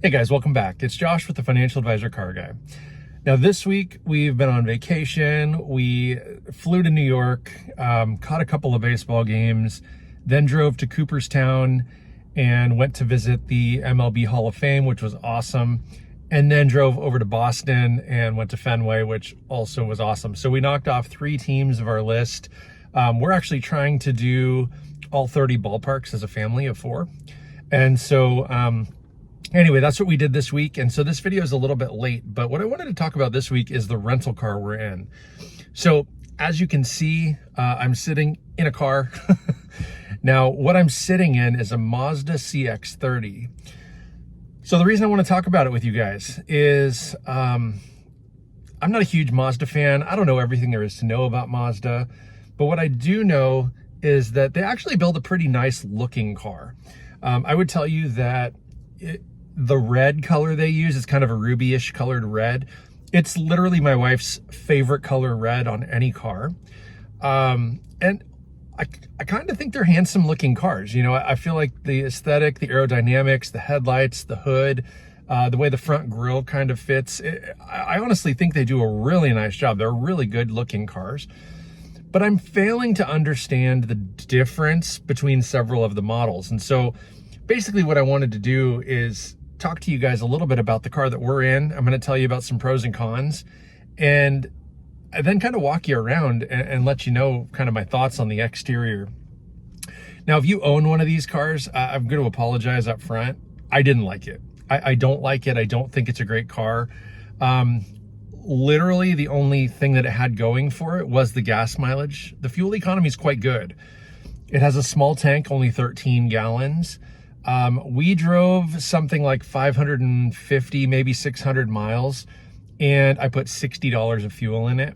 Hey guys, welcome back. It's Josh with the Financial Advisor Car Guy. Now this week we've been on vacation. We flew to New York, caught a couple of baseball games, then drove to Cooperstown and went to visit the MLB Hall of Fame, which was awesome. And then drove over to Boston and went to Fenway, which also was awesome. So we knocked off 3 teams of our list. We're actually trying to do all 30 ballparks as a family of 4. And so, anyway, that's what we did this week. And so this video is a little bit late, but what I wanted to talk about this week is the rental car we're in. So as you can see, I'm sitting in a car. Now, what I'm sitting in is a Mazda CX-30. So the reason I want to talk about it with you guys is I'm not a huge Mazda fan. I don't know everything there is to know about Mazda, but what I do know is that they actually build a pretty nice looking car. I would tell you that the red color they use is kind of a ruby-ish colored red. It's literally my wife's favorite color red on any car. And I kind of think they're handsome looking cars. You know, I feel like the aesthetic, the aerodynamics, the headlights, the hood, the way the front grille kind of fits. I honestly think they do a really nice job. They're really good looking cars. But I'm failing to understand the difference between several of the models. And so basically what I wanted to do is talk to you guys a little bit about the car that we're in. I'm going to tell you about some pros and cons, and then kind of walk you around and let you know kind of my thoughts on the exterior. Now, if you own one of these cars, I'm going to apologize up front. I didn't like it. I don't like it. I don't think it's a great car. Literally, the only thing that it had going for it was the gas mileage. The fuel economy is quite good. It has a small tank, only 13 gallons. We drove something like 550, maybe 600 miles, and I put $60 of fuel in it.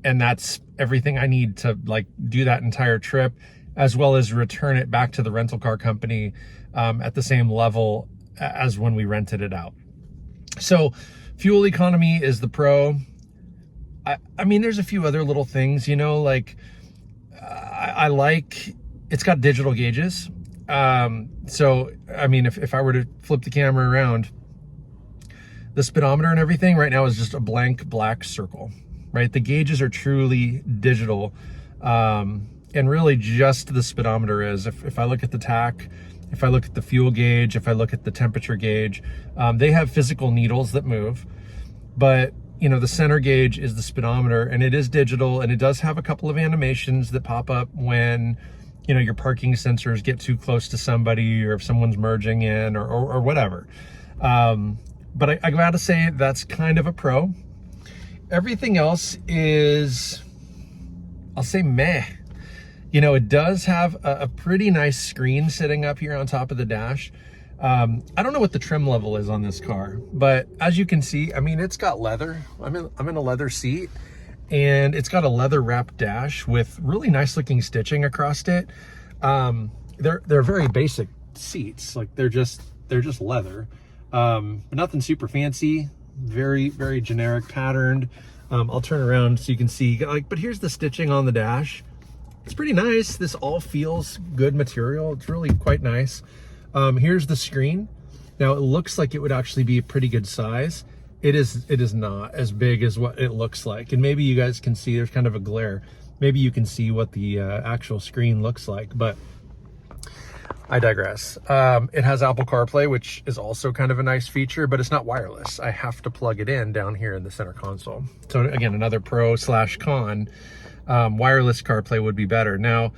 And that's everything I need to do that entire trip, as well as return it back to the rental car company at the same level as when we rented it out. So fuel economy is the pro. I mean, there's a few other little things, you know, like I like, it's got digital gauges. So, I mean, if I were to flip the camera around, the speedometer and everything right now is just a blank black circle, right? The gauges are truly digital. And really just the speedometer is. If I look at the tach, if I look at the fuel gauge, if I look at the temperature gauge, they have physical needles that move, but you know, the center gauge is the speedometer, and it is digital, and it does have a couple of animations that pop up when, you know, your parking sensors get too close to somebody, or if someone's merging in, or whatever. But I gotta say, that's kind of a pro. Everything else is, I'll say meh. You know, it does have a pretty nice screen sitting up here on top of the dash. I don't know what the trim level is on this car, but as you can see, I mean, it's got leather. I'm in a leather seat, and it's got a leather wrapped dash with really nice looking stitching across it. They're very basic seats. Like they're just leather. But nothing super fancy, very, very generic patterned. I'll turn around so you can see, but here's the stitching on the dash. It's pretty nice. This all feels good material. It's really quite nice. Here's the screen. Now it looks like it would actually be a pretty good size. It is not as big as what it looks like. And maybe you guys can see, there's kind of a glare. Maybe you can see what the actual screen looks like, but I digress. It has Apple CarPlay, which is also kind of a nice feature, but it's not wireless. I have to plug it in down here in the center console. So again, another pro/con. Wireless CarPlay would be better. Now,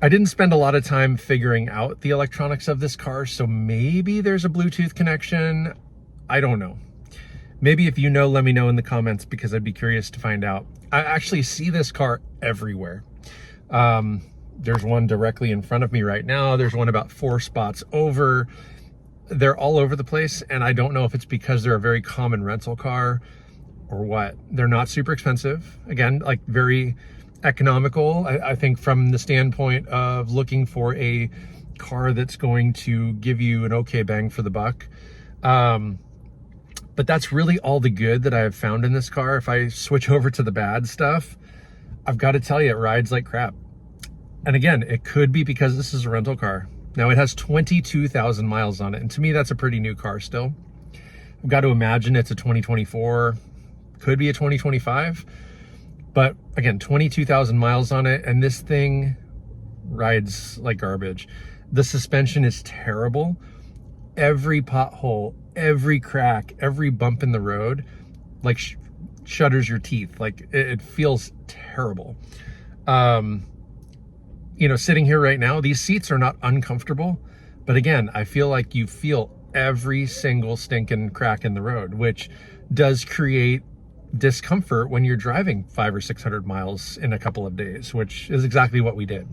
I didn't spend a lot of time figuring out the electronics of this car, so maybe there's a Bluetooth connection. I don't know. Maybe if you know, let me know in the comments, because I'd be curious to find out. I actually see this car everywhere. There's one directly in front of me right now. There's one about 4 spots over. They're all over the place, and I don't know if it's because they're a very common rental car or what. They're not super expensive. Again, like very economical, I think, from the standpoint of looking for a car that's going to give you an okay bang for the buck. But that's really all the good that I have found in this car. If I switch over to the bad stuff, I've got to tell you, it rides like crap. And again, it could be because this is a rental car. Now it has 22,000 miles on it. And to me, that's a pretty new car still. I've got to imagine it's a 2024, could be a 2025. But again, 22,000 miles on it. And this thing rides like garbage. The suspension is terrible. Every pothole, every crack, every bump in the road, like shudders your teeth. Like it feels terrible. You know, sitting here right now, these seats are not uncomfortable, but again, I feel like you feel every single stinking crack in the road, which does create discomfort when you're driving 500 or 600 miles in a couple of days, which is exactly what we did.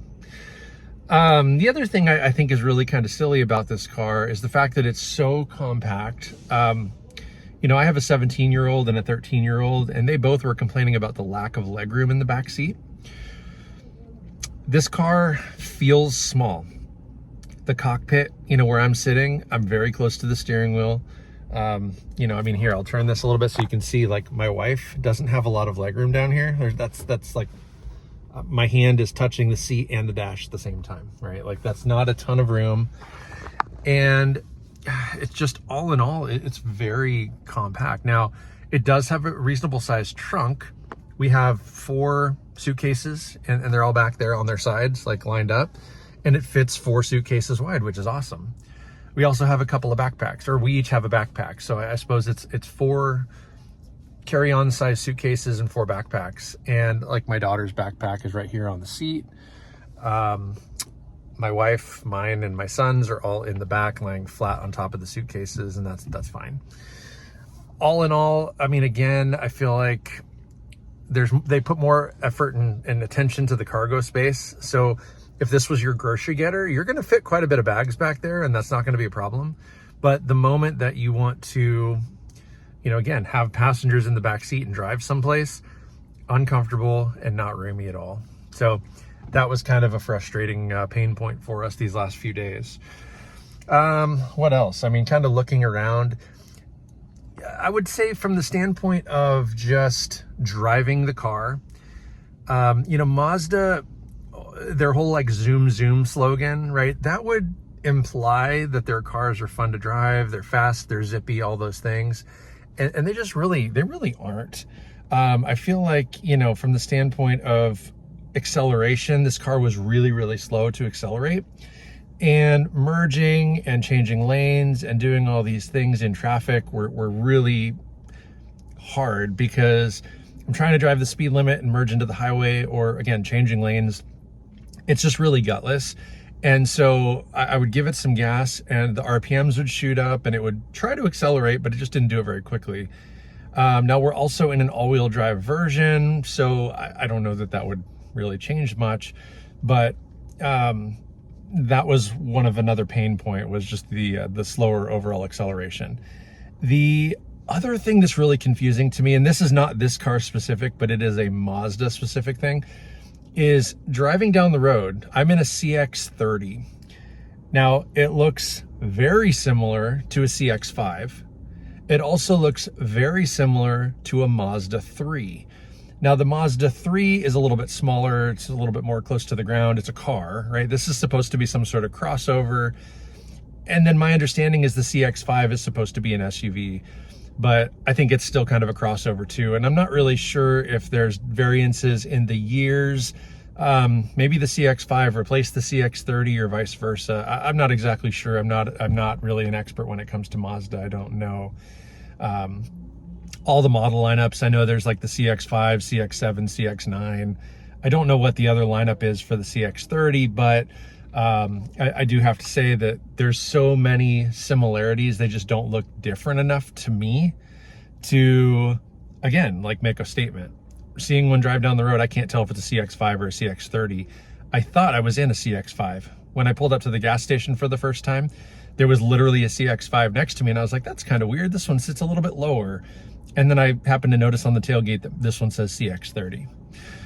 The other thing I think is really kind of silly about this car is the fact that it's so compact. You know, I have a 17-year-old and a 13-year-old, and they both were complaining about the lack of legroom in the back seat. This car feels small. The cockpit, you know, where I'm sitting, I'm very close to the steering wheel. You know, I mean, here, I'll turn this a little bit so you can see, like, my wife doesn't have a lot of legroom down here. That's like, my hand is touching the seat and the dash at the same time, right? Like, that's not a ton of room. And it's just, all in all, it's very compact. Now, it does have a reasonable sized trunk. We have 4 suitcases and they're all back there on their sides, like lined up, and it fits 4 suitcases wide, which is awesome. We also have a couple of backpacks, or we each have a backpack. So I suppose it's 4 carry-on size suitcases and 4 backpacks. And like my daughter's backpack is right here on the seat. My wife, mine, and my son's are all in the back, laying flat on top of the suitcases, and that's fine. All in all, I mean, again, I feel like they put more effort and attention to the cargo space. So if this was your grocery getter, you're going to fit quite a bit of bags back there, and that's not going to be a problem. But the moment that you want to, you know, again, have passengers in the back seat and drive someplace, uncomfortable and not roomy at all. So that was kind of a frustrating pain point for us these last few days. What else? I mean, kind of looking around, I would say from the standpoint of just driving the car, you know, Mazda, their whole like zoom slogan, right? That would imply that their cars are fun to drive, they're fast, they're zippy, all those things. And they really aren't. I feel like, you know, from the standpoint of acceleration, this car was really slow to accelerate. And merging and changing lanes and doing all these things in traffic were really hard, because I'm trying to drive the speed limit and merge into the highway, or again, changing lanes. It's just really gutless. And so I would give it some gas and the RPMs would shoot up and it would try to accelerate, but it just didn't do it very quickly. Now we're also in an all-wheel drive version, so I don't know that would really change much, but that was one of another pain point, was just the slower overall acceleration. The other thing that's really confusing to me, and this is not this car specific, but it is a Mazda specific thing, is driving down the road. I'm in a CX-30. Now, it looks very similar to a CX-5. It also looks very similar to a Mazda 3. Now, the Mazda 3 is a little bit smaller. It's a little bit more close to the ground. It's a car, right? This is supposed to be some sort of crossover. And then my understanding is the CX-5 is supposed to be an SUV, but I think it's still kind of a crossover too. And I'm not really sure if there's variances in the years. Maybe the CX-5 replaced the CX-30 or vice versa. I'm not exactly sure. I'm not really an expert when it comes to Mazda. I don't know all the model lineups. I know there's like the CX-5, CX-7, CX-9. I don't know what the other lineup is for the CX-30, but I do have to say that there's so many similarities. They just don't look different enough to me to, again, like make a statement. Seeing one drive down the road, I can't tell if it's a CX-5 or a CX-30. I thought I was in a CX-5. When I pulled up to the gas station for the first time, there was literally a CX-5 next to me, and I was like, that's kind of weird. This one sits a little bit lower. And then I happened to notice on the tailgate that this one says CX-30.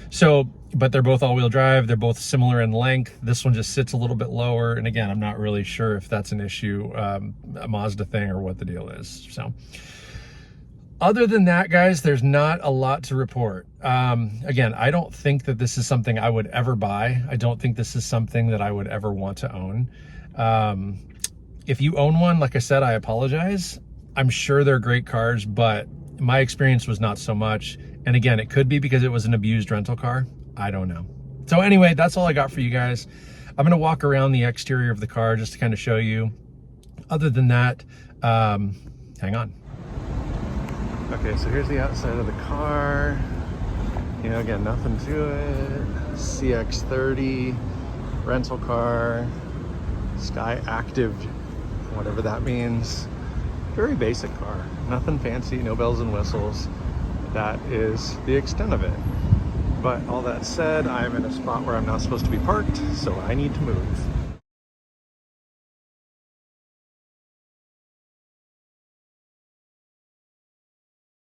So, but they're both all-wheel drive. They're both similar in length. This one just sits a little bit lower. And again, I'm not really sure if that's an issue, a Mazda thing, or what the deal is. So other than that, guys, there's not a lot to report. Again, I don't think that this is something I would ever buy. I don't think this is something that I would ever want to own. If you own one, like I said, I apologize. I'm sure they're great cars, but my experience was not so much. And again, it could be because it was an abused rental car. I don't know. So anyway, that's all I got for you guys. I'm gonna walk around the exterior of the car just to kind of show you. Other than that, hang on. Okay, so here's the outside of the car. You know, again, nothing to it. CX-30, rental car, Sky Active, whatever that means. Very basic car, nothing fancy, no bells and whistles. That is the extent of it. But all that said, I'm in a spot where I'm not supposed to be parked, so I need to move.